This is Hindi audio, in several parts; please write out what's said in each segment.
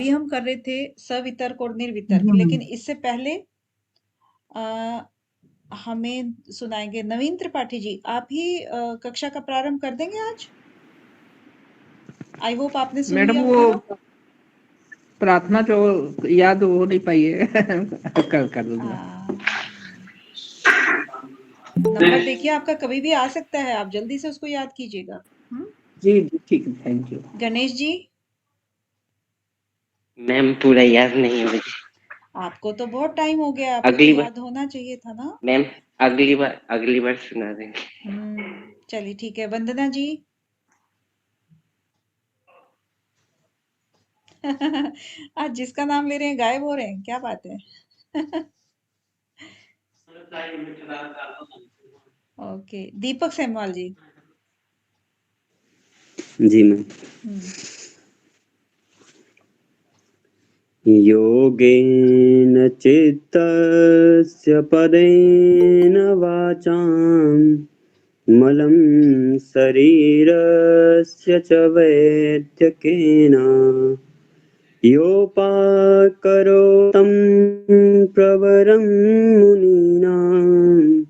अभी हम कर रहे थे सवितर्क और निर्वितर्क, जी लेकिन मैम। इससे पहले हमें सुनाएंगे नवीन त्रिपाठी जी। आप ही कक्षा का प्रारंभ कर देंगे आज? आई होप आपने सुन मैडम लिया वो होगा ना। प्रार्थना जो याद हो नहीं पाई है कर दूंगा। नंबर देखिए आपका कभी भी आ सकता है, आप जल्दी से उसको याद कीजिएगा। जी जी ठीक है, thank you. Ganesh ji, ma'am पूरा याद नहीं हो मुझे। आपको तो बहुत टाइम हो गया, आपको तो अगली बार याद होना चाहिए था ना। मैम, अगली बार सुना देंगे। चलिए ठीक है। वंदना जी। आज जिसका नाम ले रहे हैं गायब हो रहे हैं, क्या बात है? ओके, दीपक सेमवाल जी। जी मैम। हम्म योगेन चित्तस्य पदेन वाचां मलं शरीरस्य च वैद्यकेन योपाकरोतं प्रवरं मुनीनां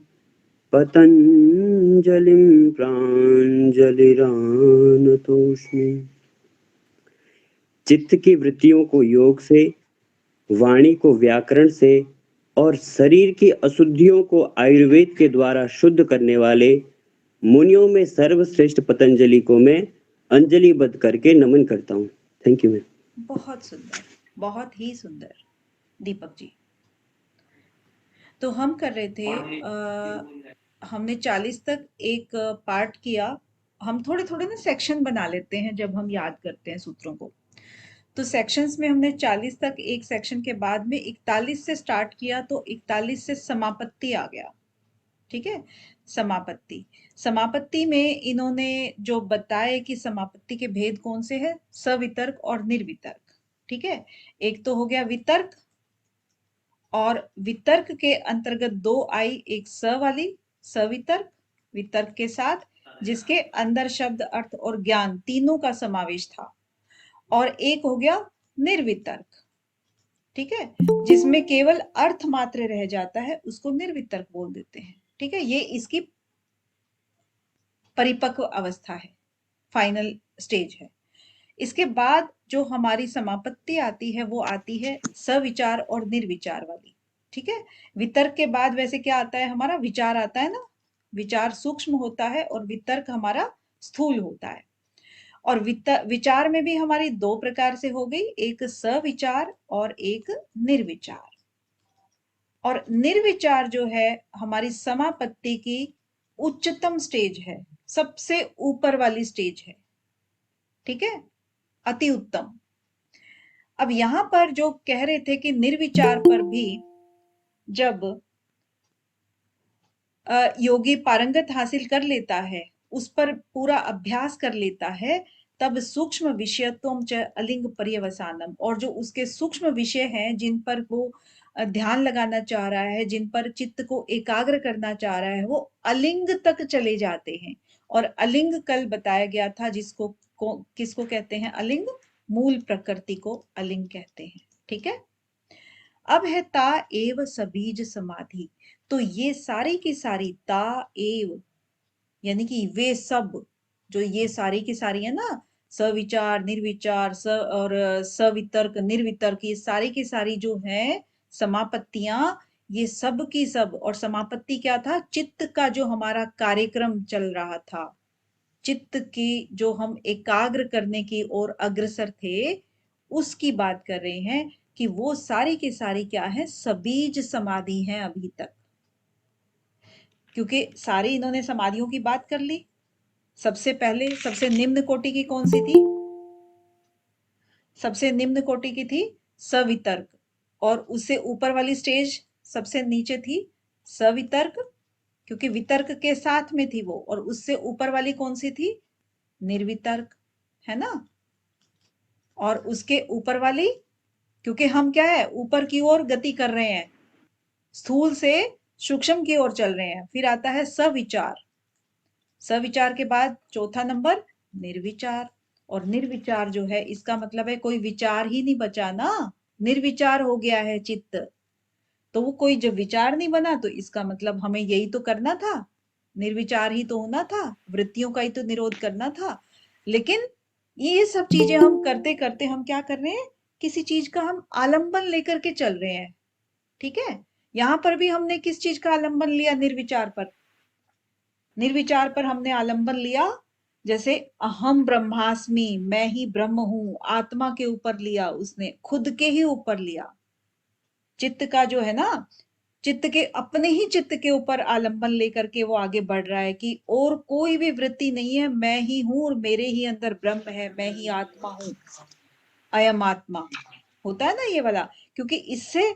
पतञ्जलिं प्राञ्जलिरानतोऽस्मि। चित्त की वृत्तियों को योग से, वाणी को व्याकरण से और शरीर की अशुद्धियों को आयुर्वेद के द्वारा शुद्ध करने वाले मुनियों में सर्वश्रेष्ठ पतंजलि को मैं अंजलिबद्ध करके नमन करता हूँ। Thank you ma'am. बहुत सुंदर, बहुत ही सुंदर दीपक जी। तो हम कर रहे थे हमने 40 तक एक पार्ट किया। हम थोड़े थोड़े ना सेक्शन बना लेते हैं जब हम याद करते हैं सूत्रों को। तो सेक्शंस में हमने 40 तक एक सेक्शन के बाद में 41 से स्टार्ट किया, तो 41 से समापत्ति आ गया। ठीक है, समापत्ति। समापत्ति में इन्होंने जो बताए कि समापत्ति के भेद कौन से हैं, सवितर्क और निर्वितर्क। ठीक है, एक तो हो गया वितर्क, और वितर्क के अंतर्गत दो आई, एक स वाली सवितर्क, वितर्क के साथ जिसके अंदर शब्द, अर्थ और ज्ञान तीनों का समावेश था। और एक हो गया निर्वितर्क, ठीक है, जिसमें केवल अर्थ मात्र रह जाता है, उसको निर्वितर्क बोल देते हैं। ठीक है, ये इसकी परिपक्व अवस्था है, फाइनल स्टेज है। इसके बाद जो हमारी समापत्ति आती है वो आती है सविचार और निर्विचार वाली। ठीक है, वितर्क के बाद वैसे क्या आता है, हमारा विचार आता है ना। विचार सूक्ष्म होता है और वितर्क हमारा स्थूल होता है। और विचार में भी हमारी दो प्रकार से हो गई, एक सविचार और एक निर्विचार। और निर्विचार जो है हमारी समापत्ति की उच्चतम स्टेज है, सबसे ऊपर वाली स्टेज है। ठीक है, अति उत्तम। अब यहां पर जो कह रहे थे कि निर्विचार पर भी जब योगी पारंगत हासिल कर लेता है, उस पर पूरा अभ्यास कर लेता है, तब सूक्ष्म विषयत्वम च अलिंग पर्यवसानम, और जो उसके सूक्ष्म विषय हैं जिन पर वो ध्यान लगाना चाह रहा है, जिन पर चित्त को एकाग्र करना चाह रहा है, वो अलिंग तक चले जाते हैं। और अलिंग कल बताया गया था, किसको कहते हैं अलिंग, मूल प्रकृति को अलिंग कहते हैं। ठीक है, अब है ता एव सबीज समाधि। तो ये सारी की सारी ता एव, यानी कि वे सब, जो ये सारी की सारी है ना, सविचार निर्विचार और सवितर्क निर्वितर्क, ये सारी की सारी जो है समापत्तियां, ये सब की सब। और समापत्ति क्या था, चित्त का जो हमारा कार्यक्रम चल रहा था, चित्त की जो हम एकाग्र करने की ओर अग्रसर थे, उसकी बात कर रहे हैं कि वो सारी की सारी क्या है, सबीज समाधि है अभी तक। क्योंकि सारी इन्होंने समाधियों की बात कर ली। सबसे पहले सबसे निम्न कोटि की कौन सी थी, सबसे निम्न कोटि की थी सवितर्क, और उससे ऊपर वाली स्टेज सबसे नीचे थी सवितर्क, क्योंकि वितर्क के साथ में थी वो। और उससे ऊपर वाली कौन सी थी, निर्वितर्क, है ना। और उसके ऊपर वाली, क्योंकि हम क्या है, ऊपर की ओर गति कर रहे हैं, स्थूल से सूक्ष्म की ओर चल रहे हैं। फिर आता है सविचार, सविचार के बाद चौथा नंबर निर्विचार, और निर्विचार जो है इसका मतलब है कोई विचार ही नहीं बचा ना, निर्विचार हो गया है चित्त। तो वो कोई जब विचार नहीं बना तो इसका मतलब हमें यही तो करना था, निर्विचार ही तो होना था, वृत्तियों का ही तो निरोध करना था। लेकिन ये सब चीजें हम करते करते हम क्या कर रहे हैं, किसी चीज का हम आलंबन लेकर के चल रहे हैं। ठीक है, यहां पर भी हमने किस चीज का आलंबन लिया, निर्विचार पर। निर्विचार पर हमने आलंबन लिया, जैसे अहम ब्रह्मास्मि, मैं ही ब्रह्म हूं, आत्मा के ऊपर लिया उसने, खुद के ही ऊपर लिया। चित्त का जो है ना, चित्त के अपने ही चित्त के ऊपर आलंबन लेकर के वो आगे बढ़ रहा है कि और कोई भी वृत्ति नहीं है, मैं ही हूं और मेरे ही अंदर ब्रह्म है, मैं ही आत्मा हूं, अयम आत्मा। होता है ना ये वाला, क्योंकि इससे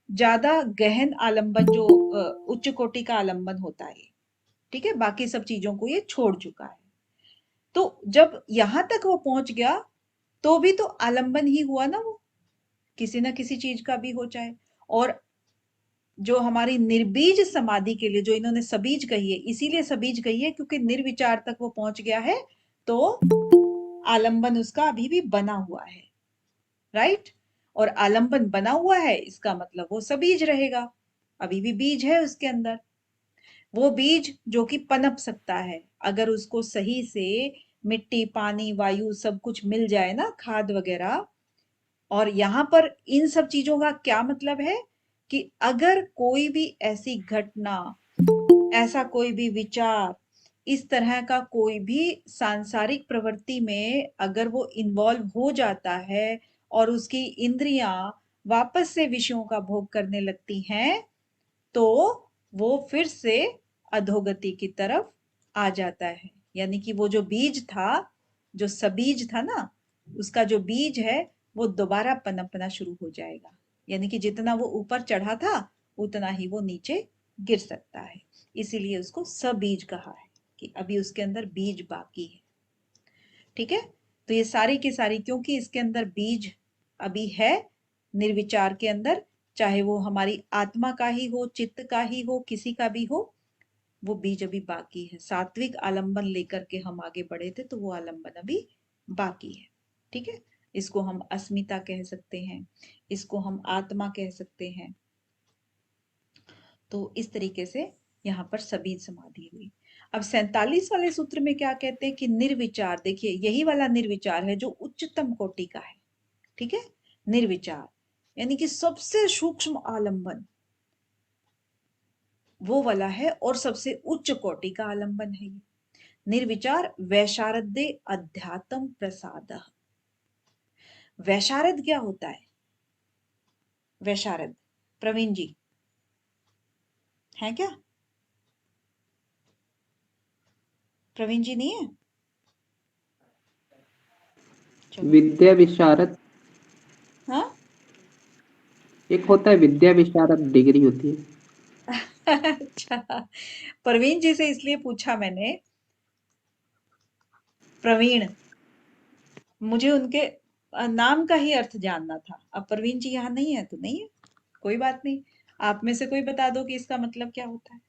ज्यादा गहन आलंबन जो उच्च कोटि का आलंबन होता है। ठीक है, बाकी सब चीजों को ये छोड़ चुका है। तो जब यहां तक वो पहुंच गया तो भी तो आलंबन ही हुआ ना, वो किसी ना किसी चीज का भी हो चाहे। और जो हमारी निर्बीज समाधि के लिए जो इन्होंने सबीज कही है, इसीलिए सबीज कही है क्योंकि निर्विचार तक वो पहुंच गया है, तो आलंबन उसका अभी भी बना हुआ है। राइट, और आलंबन बना हुआ है इसका मतलब वो सबीज रहेगा, अभी भी बीज है उसके अंदर। वो बीज जो कि पनप सकता है अगर उसको सही से मिट्टी, पानी, वायु सब कुछ मिल जाए ना, खाद वगैरह। और यहाँ पर इन सब चीजों का क्या मतलब है कि अगर कोई भी ऐसी घटना, ऐसा कोई भी विचार, इस तरह का कोई भी सांसारिक प्रवृत्ति में अगर वो इन्वॉल्व हो जाता है और उसकी इंद्रियां वापस से विषयों का भोग करने लगती हैं, तो वो फिर से अधोगति की तरफ आ जाता है। यानी कि वो जो बीज था, जो सबीज था ना, उसका जो बीज है वो दोबारा पनपना शुरू हो जाएगा। यानी कि जितना वो ऊपर चढ़ा था उतना ही वो नीचे गिर सकता है। इसीलिए उसको सबीज कहा है कि अभी उसके अंदर बीज बाकी है। ठीक है, तो ये सारी की सारी, क्योंकि इसके अंदर बीज अभी है निर्विचार के अंदर, चाहे वो हमारी आत्मा का ही हो, चित्त का ही हो, किसी का भी हो, वो बीज अभी बाकी है। सात्विक आलंबन लेकर के हम आगे बढ़े थे तो वो आलंबन अभी बाकी है। ठीक है, इसको हम अस्मिता कह सकते हैं, इसको हम आत्मा कह सकते हैं। तो इस तरीके से यहाँ पर सबीज समाधि हुई। अब 47 वाले सूत्र में क्या कहते हैं कि निर्विचार, देखिए यही वाला निर्विचार है जो उच्चतम कोटि का है। ठीक है, निर्विचार यानी कि सबसे सूक्ष्म आलंबन वो वाला है और सबसे उच्च कोटि का आलंबन है ये निर्विचार। वैशारद्य अध्यात्म प्रसाद। वैशारद क्या होता है? वैशारद प्रवीण जी है क्या? प्रवीण जी नहीं है? विद्या विशारद, हाँ एक होता है विद्या विशारद, डिग्री होती है। अच्छा, प्रवीण जी से इसलिए पूछा मैंने, प्रवीण, मुझे उनके नाम का ही अर्थ जानना था। अब प्रवीण जी यहाँ नहीं है तो नहीं है, कोई बात नहीं। आप में से कोई बता दो कि इसका मतलब क्या होता है।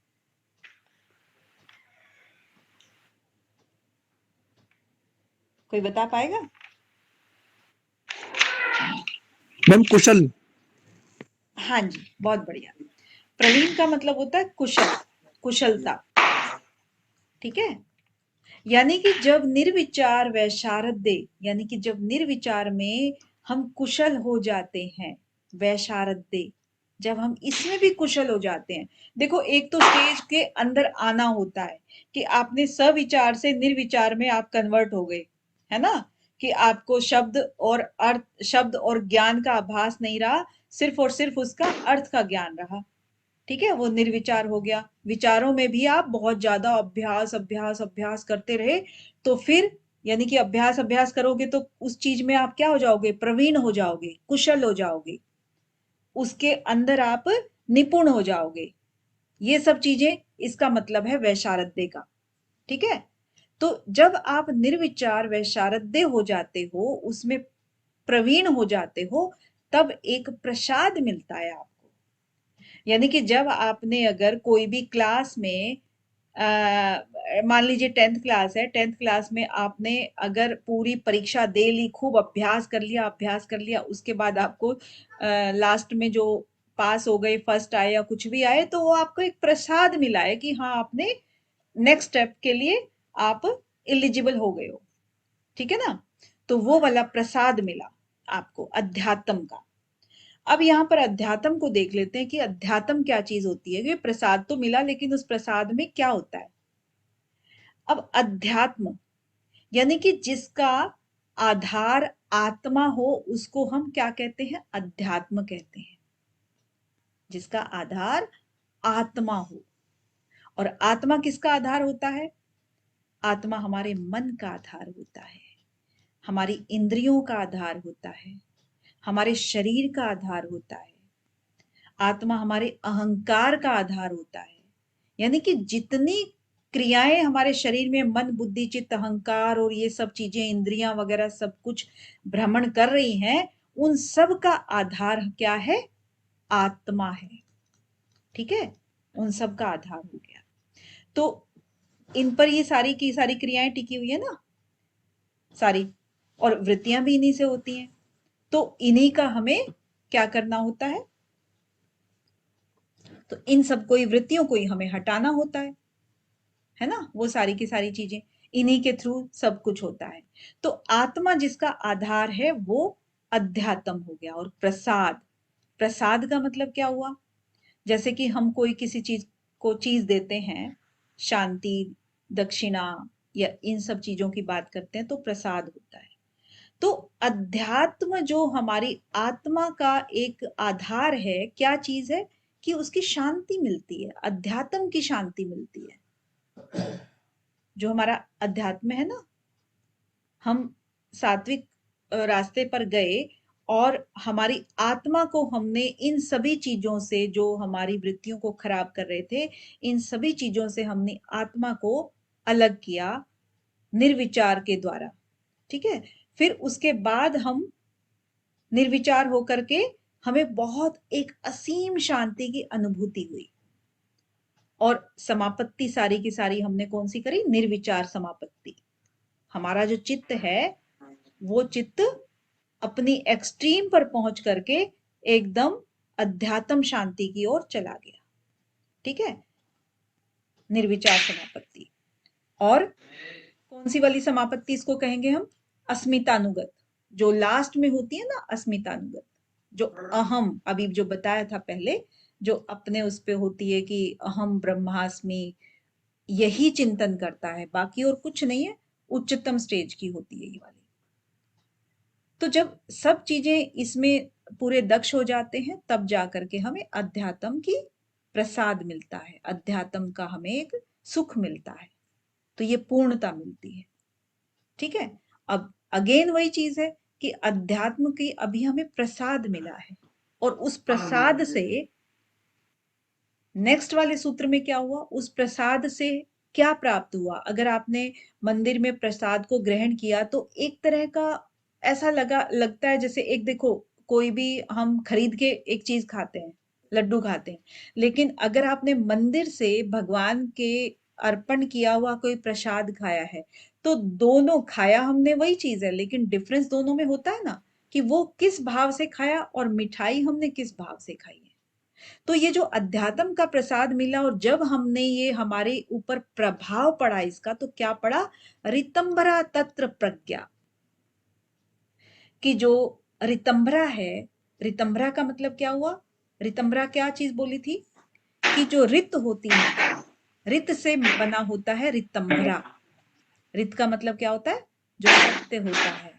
कोई बता पाएगा? मैम कुशल। हाँ जी, बहुत बढ़िया। प्रवीण का मतलब होता है कुशल, कुशलता। ठीक है, यानी कि जब निर्विचार वैशारद्य, यानी कि जब निर्विचार में हम कुशल हो जाते हैं, वैशारद्य, जब हम इसमें भी कुशल हो जाते हैं। देखो, एक तो स्टेज के अंदर आना होता है कि आपने सविचार से निर्विचार में आप कन्वर्ट हो गए, है ना, कि आपको शब्द और अर्थ, शब्द और ज्ञान का आभास नहीं रहा, सिर्फ और सिर्फ उसका अर्थ का ज्ञान रहा। ठीक है, वो निर्विचार हो गया। विचारों में भी आप बहुत ज्यादा अभ्यास अभ्यास अभ्यास करते रहे, तो फिर यानी कि अभ्यास अभ्यास करोगे तो उस चीज में आप क्या हो जाओगे, प्रवीण हो जाओगे, कुशल हो जाओगे, उसके अंदर आप निपुण हो जाओगे। ये सब चीजें इसका मतलब है वैशारद्य का। ठीक है, तो जब आप निर्विचार वैशारद्य हो जाते हो, उसमें प्रवीण हो जाते हो, तब एक प्रसाद मिलता है आपको। यानी कि जब आपने अगर कोई भी क्लास में मान लीजिए 10th क्लास है, 10th क्लास में आपने अगर पूरी परीक्षा दे ली, खूब अभ्यास कर लिया, उसके बाद आपको लास्ट में जो पास हो गए, फर्स्ट आए या कुछ भी आए, तो वो आपको एक प्रसाद मिला है कि हाँ आपने नेक्स्ट स्टेप के लिए आप एलिजिबल हो गए हो, ठीक है ना। तो वो वाला प्रसाद मिला आपको अध्यात्म का। अब यहाँ पर अध्यात्म को देख लेते हैं कि अध्यात्म क्या चीज होती है। ये प्रसाद तो मिला, लेकिन उस प्रसाद में क्या होता है। अब अध्यात्म यानी कि जिसका आधार आत्मा हो, उसको हम क्या कहते हैं, अध्यात्म कहते हैं। जिसका आधार आत्मा हो। और आत्मा किसका आधार होता है, आत्मा हमारे मन का आधार होता है, हमारी इंद्रियों का आधार होता है, हमारे शरीर का आधार होता है, आत्मा हमारे अहंकार का आधार होता है। यानी कि जितनी क्रियाएं हमारे शरीर में मन बुद्धि चित्त अहंकार और ये सब चीजें इंद्रियां वगैरह सब कुछ भ्रमण कर रही हैं, उन सब का आधार क्या है, आत्मा है। ठीक है, उन सब का आधार हो गया। तो इन पर ये सारी की सारी क्रियाएं टिकी हुई है ना, सारी, और वृत्तियां भी इन्हीं से होती हैं। तो इन्हीं का हमें क्या करना होता है, तो इन सब कोई वृत्तियों को ही हमें हटाना होता है ना। वो सारी की सारी चीजें इन्हीं के थ्रू सब कुछ होता है। तो आत्मा जिसका आधार है वो अध्यात्म हो गया। और प्रसाद, प्रसाद का मतलब क्या हुआ, जैसे कि हम कोई किसी चीज को चीज देते हैं, शांति दक्षिणा या इन सब चीजों की बात करते हैं तो प्रसाद होता है। तो अध्यात्म जो हमारी आत्मा का एक आधार है, क्या चीज है कि उसकी शांति मिलती है, अध्यात्म की शांति मिलती है। जो हमारा अध्यात्म है ना, हम सात्विक रास्ते पर गए और हमारी आत्मा को हमने इन सभी चीजों से, जो हमारी वृत्तियों को खराब कर रहे थे, इन सभी चीजों से हमने आत्मा को अलग किया निर्विचार के द्वारा। ठीक है, फिर उसके बाद हम निर्विचार होकर के हमें बहुत एक असीम शांति की अनुभूति हुई। और समापत्ति सारी की सारी हमने कौन सी करी, निर्विचार समापत्ति। हमारा जो चित्त है वो चित्त अपनी एक्सट्रीम पर पहुंच करके एकदम अध्यात्म शांति की ओर चला गया। ठीक है, निर्विचार समापत्ति। और कौन सी वाली समापत्ति इसको कहेंगे हम, अस्मितानुगत, जो लास्ट में होती है ना, अस्मितानुगत, जो अहम अभी जो बताया था पहले, जो अपने उस पे होती है कि अहम ब्रह्मास्मि, यही चिंतन करता है, बाकी और कुछ नहीं है, उच्चतम स्टेज की होती है ये वाली। तो जब सब चीजें इसमें पूरे दक्ष हो जाते हैं, तब जाकर के हमें अध्यात्म की प्रसाद मिलता है, अध्यात्म का हमें एक सुख मिलता है। तो ये पूर्णता मिलती है। ठीक है, अब अगेन वही चीज है कि अध्यात्म की अभी हमें प्रसाद मिला है, और उस प्रसाद से नेक्स्ट वाले सूत्र में क्या हुआ, उस प्रसाद से क्या प्राप्त हुआ। अगर आपने मंदिर में प्रसाद को ग्रहण किया तो एक तरह का ऐसा लगता है जैसे, एक देखो कोई भी हम खरीद के एक चीज खाते हैं, लड्डू खाते हैं, लेकिन अगर आपने मंदिर से भगवान के अर्पण किया हुआ कोई प्रसाद खाया है, तो दोनों खाया हमने वही चीज है, लेकिन डिफरेंस दोनों में होता है ना, कि वो किस भाव से खाया और मिठाई हमने किस भाव से खाई है। तो ये जो अध्यात्म का प्रसाद मिला, और जब हमने ये हमारे ऊपर प्रभाव पड़ा इसका, तो क्या पड़ा, रितंबरा तत्र प्रज्ञा, कि जो रितंबरा है, रितंबरा का मतलब क्या हुआ, रितंबरा क्या चीज बोली थी, कि जो रित होती है, रित से बना होता है रितंबरा। रित का मतलब क्या होता है, जो सत्य होता है।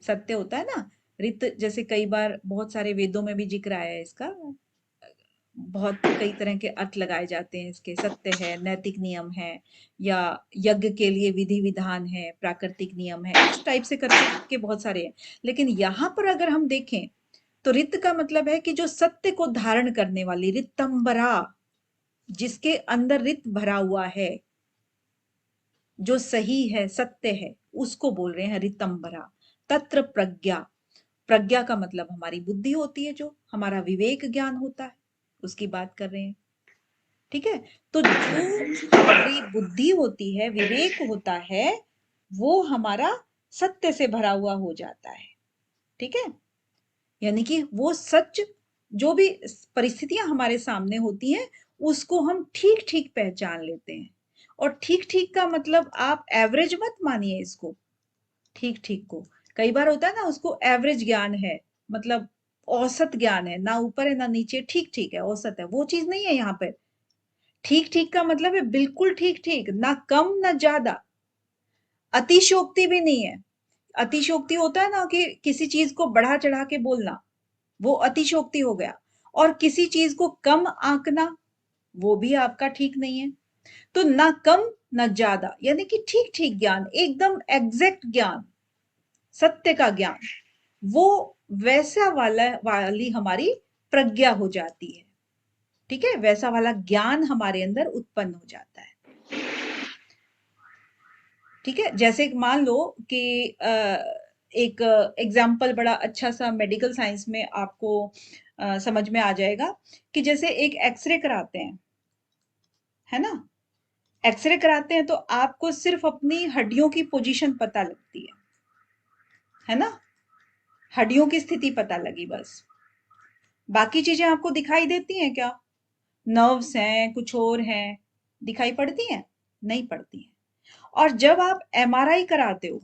सत्य होता है ना रित, जैसे कई बार बहुत सारे वेदों में भी जिक्र आया है इसका, बहुत कई तरह के अर्थ लगाए जाते हैं इसके, सत्य है, नैतिक नियम है, या यज्ञ के लिए विधि विधान है, प्राकृतिक नियम है, इस टाइप से करके बहुत सारे हैं। लेकिन यहाँ पर अगर हम देखें तो रित का मतलब है कि जो सत्य को धारण करने वाली, रितंबरा, जिसके अंदर रित भरा हुआ है, जो सही है, सत्य है, उसको बोल रहे हैं रितंबरा। तत्र प्रज्ञा, प्रज्ञा का मतलब हमारी बुद्धि होती है, जो हमारा विवेक ज्ञान होता है, उसकी बात कर रहे हैं। ठीक है। तो जो हमारी बुद्धि होती है, विवेक होता है, वो हमारा सत्य से भरा हुआ हो जाता है। ठीक है, यानी कि वो सच, जो भी परिस्थितियां हमारे सामने होती हैं उसको हम ठीक ठीक पहचान लेते हैं। और ठीक ठीक का मतलब आप एवरेज मत मानिए इसको, ठीक ठीक को कई बार होता है ना, उसको एवरेज ज्ञान है, मतलब औसत ज्ञान है, ना ऊपर है ना नीचे, ठीक ठीक है, औसत है, वो चीज नहीं है यहाँ पे। ठीक ठीक का मतलब है बिल्कुल ठीक ठीक, ना कम ना ज्यादा, अतिशोक्ति भी नहीं है। अतिशोक्ति होता है ना कि किसी चीज को बढ़ा चढ़ा के बोलना, वो अतिशोक्ति हो गया। और किसी चीज को कम आंकना, वो भी आपका ठीक नहीं है। तो ना कम ना ज्यादा, यानी कि ठीक ठीक ज्ञान, एकदम एग्जैक्ट ज्ञान, सत्य का ज्ञान, वो वैसा वाली हमारी प्रज्ञा हो जाती है। ठीक है, वैसा वाला ज्ञान हमारे अंदर उत्पन्न हो जाता है। ठीक है, जैसे मान लो कि एक एग्जाम्पल बड़ा अच्छा सा मेडिकल साइंस में आपको समझ में आ जाएगा कि जैसे एक एक्सरे कराते हैं, है ना, एक्सरे कराते हैं तो आपको सिर्फ अपनी हड्डियों की पोजीशन पता लगती है ना, हड्डियों की स्थिति पता लगी बस। बाकी चीजें आपको दिखाई देती हैं क्या? नर्व्स हैं, कुछ और हैं, दिखाई पड़ती हैं? नहीं पड़ती हैं। और जब आप एमआरआई कराते हो,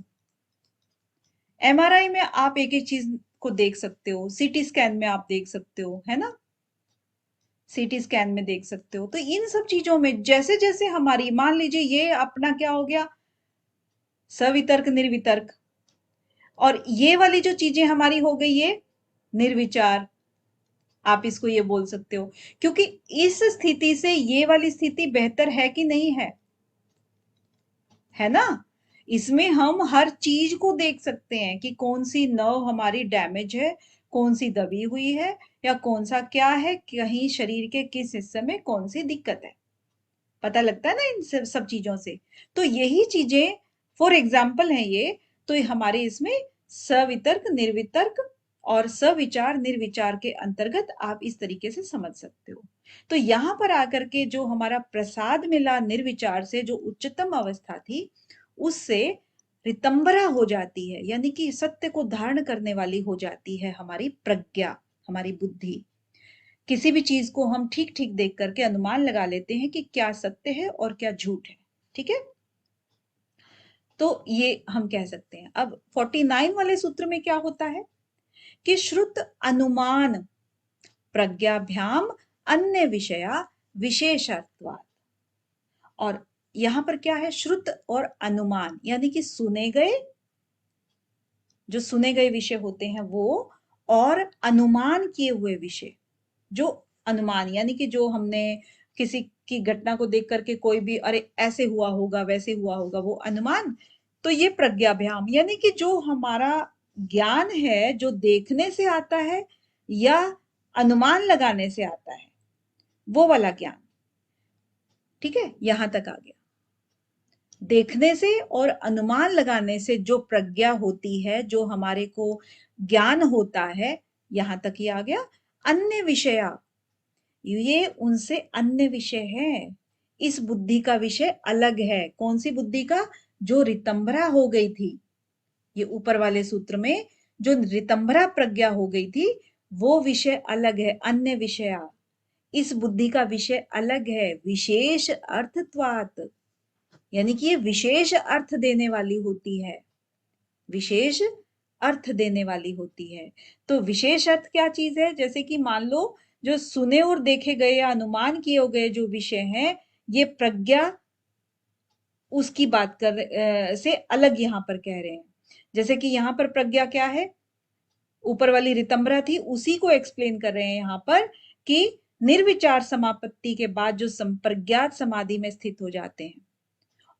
एमआरआई में आप एक एक चीज को देख सकते हो, सीटी स्कैन में आप देख सकते हो, है ना, सीटी स्कैन में देख सकते हो। तो इन सब चीजों में जैसे जैसे हमारी, मान लीजिए ये अपना क्या हो गया, सवितर्क निर्वितर्क, और ये वाली जो चीजें हमारी हो गई ये निर्विचार, आप इसको ये बोल सकते हो, क्योंकि इस स्थिति से ये वाली स्थिति बेहतर है कि नहीं है, है ना। इसमें हम हर चीज को देख सकते हैं कि कौन सी नर्व हमारी डैमेज है, कौन सी दबी हुई है, या कौन सा क्या है, कहीं शरीर के किस हिस्से में कौन सी दिक्कत है, पता लगता है ना इन सब चीजों से। तो यही चीजें फॉर एग्जाम्पल है ये, तो हमारे इसमें सवितर्क निर्वितर्क और सविचार निर्विचार के अंतर्गत आप इस तरीके से समझ सकते हो। तो यहां पर आकर के जो हमारा प्रसाद मिला निर्विचार से, जो उच्चतम अवस्था थी, उससे रितंबरा हो जाती है, यानी कि सत्य को धारण करने वाली हो जाती है हमारी प्रज्ञा, हमारी बुद्धि। किसी भी चीज को हम ठीक ठीक देख करके अनुमान लगा लेते हैं कि क्या सत्य है और क्या झूठ है। ठीक है, तो ये हम कह सकते हैं। अब 49 वाले सूत्र में क्या होता है कि श्रुत अनुमान प्रज्ञाभ्याम अन्य विषया विशेषत्वात्। और यहां पर क्या है, श्रुत और अनुमान, यानी कि सुने गए, जो सुने गए विषय होते हैं वो, और अनुमान किए हुए विषय, जो अनुमान यानी कि जो हमने किसी की घटना को देख करके कोई भी, अरे ऐसे हुआ होगा वैसे हुआ होगा, वो अनुमान। तो ये प्रज्ञाभ्याम, यानी कि जो हमारा ज्ञान है, जो देखने से आता है या अनुमान लगाने से आता है, वो वाला ज्ञान। ठीक है, यहां तक आ गया। देखने से और अनुमान लगाने से जो प्रज्ञा होती है, जो हमारे को ज्ञान होता है, यहां तक ही आ गया। अन्य विषया, ये उनसे अन्य विषय है, इस बुद्धि का विषय अलग है। कौन सी बुद्धि का? जो रितंभरा हो गई थी, ये ऊपर वाले सूत्र में जो रितंभरा प्रज्ञा हो गई थी, वो विषय अलग है, अन्य विषया, इस बुद्धि का विषय अलग है। विशेष अर्थत्वात्, यानी कि ये विशेष अर्थ देने वाली होती है, विशेष अर्थ देने वाली होती है। तो विशेष अर्थ क्या चीज है? जैसे कि मान लो जो सुने और देखे गए या अनुमान किए गए जो विषय हैं, ये प्रज्ञा उसकी बात से अलग यहाँ पर कह रहे हैं। जैसे कि यहाँ पर प्रज्ञा क्या है, ऊपर वाली रितंबरा थी, उसी को एक्सप्लेन कर रहे हैं यहाँ पर कि निर्विचार समापत्ति के बाद जो संप्रज्ञात समाधि में स्थित हो जाते हैं,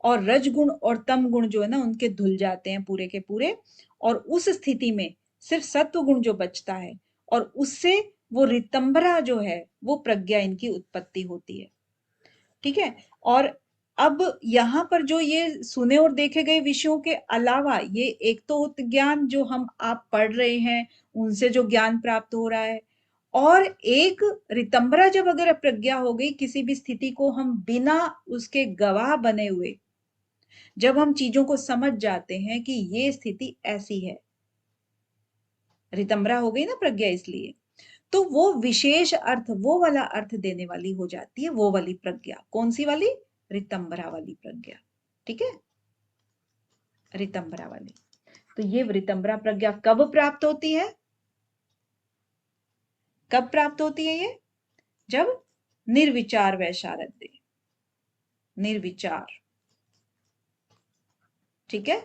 और रजगुण और तम गुण जो है ना उनके धुल जाते हैं पूरे के पूरे, और उस स्थिति में सिर्फ सत्व गुण जो बचता है, और उससे वो रितंबरा जो है वो प्रज्ञा इनकी उत्पत्ति होती है। ठीक है, और अब यहाँ पर जो ये सुने और देखे गए विषयों के अलावा, ये एक तो ज्ञान जो हम आप पढ़ रहे हैं, उनसे जो ज्ञान प्राप्त हो रहा है, और एक रितंबरा जब अगर प्रज्ञा हो गई, किसी भी स्थिति को हम बिना उसके गवाह बने हुए जब हम चीजों को समझ जाते हैं कि ये स्थिति ऐसी है, रितंबरा हो गई ना प्रज्ञा, इसलिए तो वो विशेष अर्थ, वो वाला अर्थ देने वाली हो जाती है, वो वाली प्रज्ञा। कौन सी वाली? रितंबरा वाली प्रज्ञा। ठीक है, रितंबरा वाली। तो ये रितंबरा प्रज्ञा कब प्राप्त होती है? कब प्राप्त होती है ये? जब निर्विचार वैशारद्य, निर्विचार। ठीक है,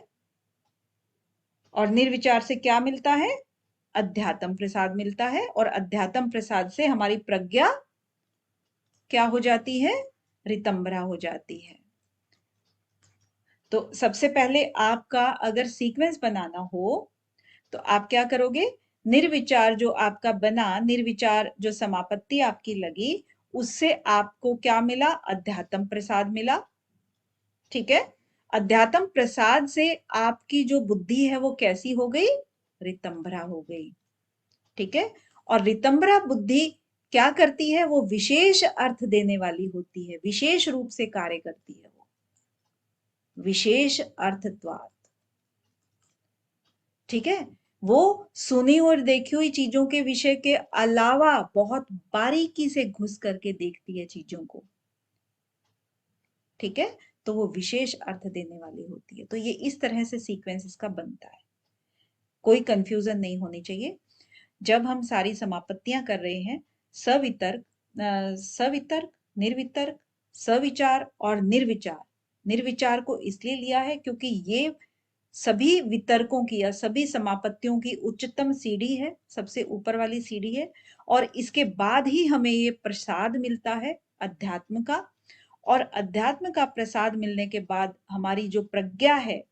और निर्विचार से क्या मिलता है? अध्यात्म प्रसाद मिलता है, और अध्यात्म प्रसाद से हमारी प्रज्ञा क्या हो जाती है? रितंबरा हो जाती है। तो सबसे पहले आपका अगर सीक्वेंस बनाना हो तो आप क्या करोगे? निर्विचार जो आपका बना, निर्विचार जो समापत्ति आपकी लगी, उससे आपको क्या मिला? अध्यात्म प्रसाद मिला। ठीक है, अध्यात्म प्रसाद से आपकी जो बुद्धि है वो कैसी हो गई? रितंबरा हो गई। ठीक है, और रितंबरा बुद्धि क्या करती है? वो विशेष अर्थ देने वाली होती है, विशेष रूप से कार्य करती है, वो विशेष अर्थत्वात्। ठीक है, वो सुनी और देखी हुई चीजों के विषय के अलावा बहुत बारीकी से घुस करके देखती है चीजों को। ठीक है, तो वो विशेष अर्थ देने वाली होती है। तो ये इस तरह से सीक्वेंस इसका बनता है, कोई कंफ्यूजन नहीं होनी चाहिए। जब हम सारी समापत्तियां कर रहे हैं, सवितर्क, सवितर्क, निर्वितर्क, सविचार और निर्विचार। निर्विचार को इसलिए लिया है क्योंकि ये सभी वितर्कों की या सभी समापत्तियों की उच्चतम सीढ़ी है, सबसे ऊपर वाली सीढ़ी है, और इसके बाद ही हमें ये प्रसाद मिलता है अध्यात्म का। और अध्यात्म का प्रसाद मिलने के बाद हमारी जो प्रज्ञा है,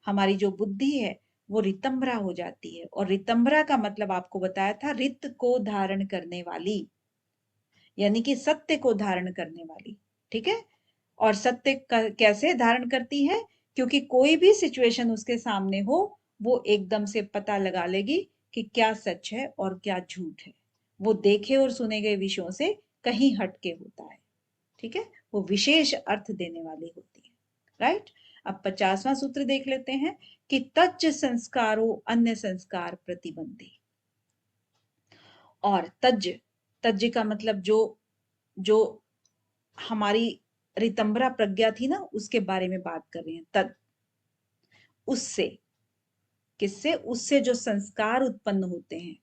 हमारी जो बुद्धि है, वो रितंबरा हो जाती है। और रितंबरा का मतलब आपको बताया था, रित को धारण करने वाली, यानी कि सत्य को धारण करने वाली। ठीक है, और सत्य कैसे धारण करती है? क्योंकि कोई भी सिचुएशन उसके सामने हो, वो एकदम से पता लगा लेगी कि क्या सच है और क्या झूठ है। वो देखे और सुने गए विषयों से कहीं हटके होता है। ठीक है, वो विशेष अर्थ देने वाली होती है। राइट, अब 50वां सूत्र देख लेते हैं कि तच्च संस्कारो अन्य संस्कार प्रतिबंधी। और तज, तज का मतलब जो जो हमारी रितंबरा प्रज्ञा थी ना, उसके बारे में बात कर रहे हैं। तद, उससे, किससे? उससे जो संस्कार उत्पन्न होते हैं,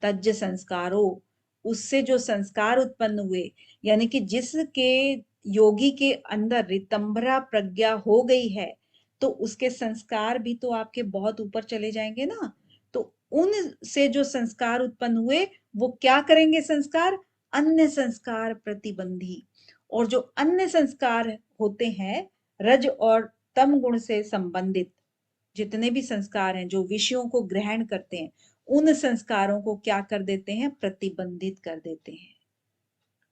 तज संस्कारो, उससे जो संस्कार उत्पन्न हुए, यानी कि जिसके योगी के अंदर रितंबरा प्रज्ञा हो गई है, तो उसके संस्कार भी तो आपके बहुत ऊपर चले जाएंगे ना। तो उनसे जो संस्कार उत्पन्न हुए, वो क्या करेंगे? संस्कार अन्य संस्कार प्रतिबंधी। और जो अन्य संस्कार होते हैं, रज और तम गुण से संबंधित जितने भी संस्कार हैं, जो विषयों को ग्रहण करते हैं, उन संस्कारों को क्या कर देते हैं? प्रतिबंधित कर देते हैं,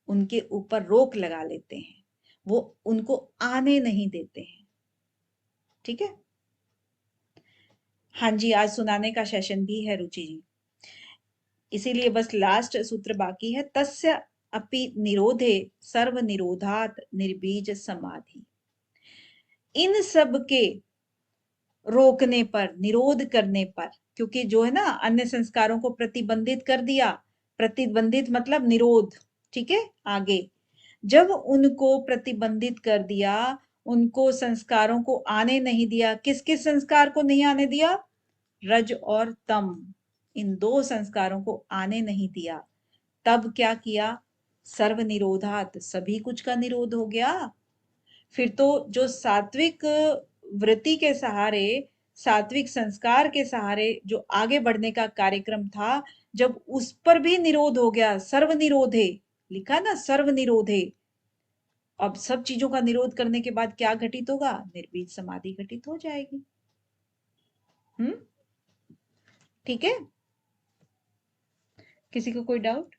उनके ऊपर रोक लगा लेते हैं, वो उनको आने नहीं देते हैं। ठीक है, हाँ जी, आज सुनाने का सेशन भी है रुचि जी, इसीलिए बस लास्ट सूत्र बाकी है। तस्य अपि निरोधे सर्व निरोधात निर्बीज समाधि। इन सब के रोकने पर, निरोध करने पर, क्योंकि जो है ना, अन्य संस्कारों को प्रतिबंधित कर दिया, प्रतिबंधित मतलब निरोध। ठीक है, आगे जब उनको प्रतिबंधित कर दिया, उनको संस्कारों को आने नहीं दिया, किस किस संस्कार को नहीं आने दिया? रज और तम, इन दो संस्कारों को आने नहीं दिया। तब क्या किया? सर्व निरोधात, सभी कुछ का निरोध हो गया। फिर तो जो सात्विक वृत्ति के सहारे, सात्विक संस्कार के सहारे जो आगे बढ़ने का कार्यक्रम था, जब उस पर भी निरोध हो गया, सर्व निरोधे लिखा ना, सर्व निरोधे। अब सब चीजों का निरोध करने के बाद क्या घटित होगा? निर्बीज समाधि घटित हो जाएगी। ठीक है, किसी को कोई डाउट?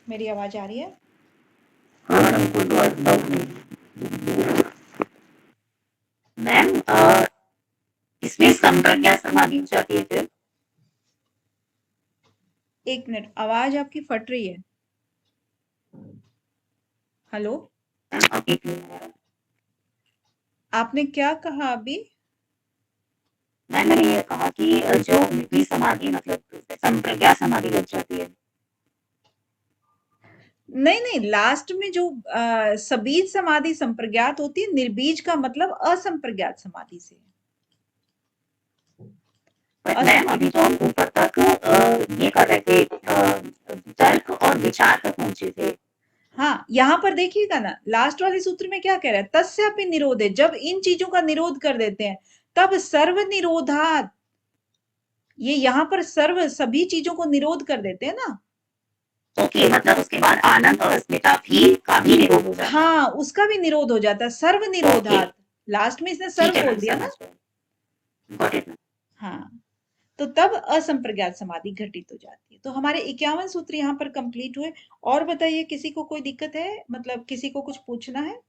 मेरी आवाज आ रही है? हाँ मैडम, कोई डाउट नहीं। मैम संप्रज्ञात समाधि हो जाती है फिर? एक मिनट, आवाज आपकी फट रही है। हेलो, अभी आपने क्या कहा अभी? मैंने ये कहा कि जो निर्बीज समाधि मतलब संप्रज्ञात समाधि लग जाती है। नहीं नहीं, लास्ट में जो सबीज समाधि संप्रज्ञात होती है, निर्बीज का मतलब असंप्रज्ञात समाधि से। पर मैम अभी तो हम ऊपर तक ये कर रहे थे, तर्क और विचार तक पहुंचे थे। हाँ, यहाँ पर देखिएगा ना, लास्ट वाले सूत्र में क्या कह रहा है, तस्यापि निरोध है, जब इन चीजों का निरोध कर देते हैं तब सर्व निरोधात, ये यहाँ पर सर्व सभी चीजों को निरोध कर देते हैं ना। ओके, मतलब उसके बाद आनंद और अस्मिता भी का भी निरोध हो जाता है। हाँ, उसका भी निरोध हो जाता है, सर्व निरोधात। लास्ट में इसने ठीक सर्व है, बोल मैं दिया ना। समझ गई। Got it. हाँ, तो तब असंप्रज्ञात समाधि घटित हो जाती है। तो हमारे 51 सूत्र यहाँ पर कंप्लीट हुए। और बताइए, किसी को कोई दिक्कत है, मतलब किसी को कुछ पूछना है?